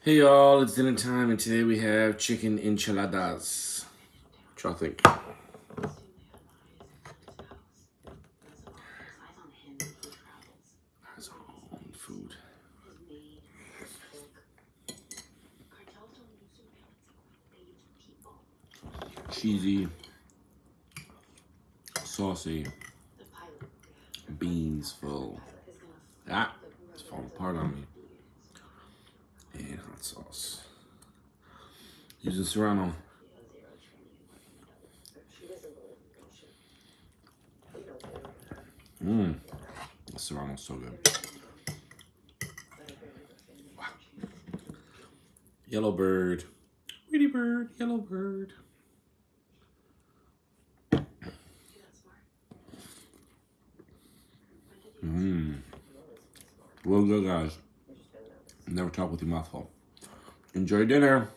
Hey y'all, it's dinner time, and today we have chicken enchiladas. What y'all think? His own food. Cheesy, saucy, beans full. Ah, it's falling apart on me. And hot sauce. Using Serrano. Mmm. The Serrano's so good. Wow. Yellow bird. Pretty bird, yellow bird. Mmm. Real good, guys. Never talk with your mouth full. Enjoy dinner.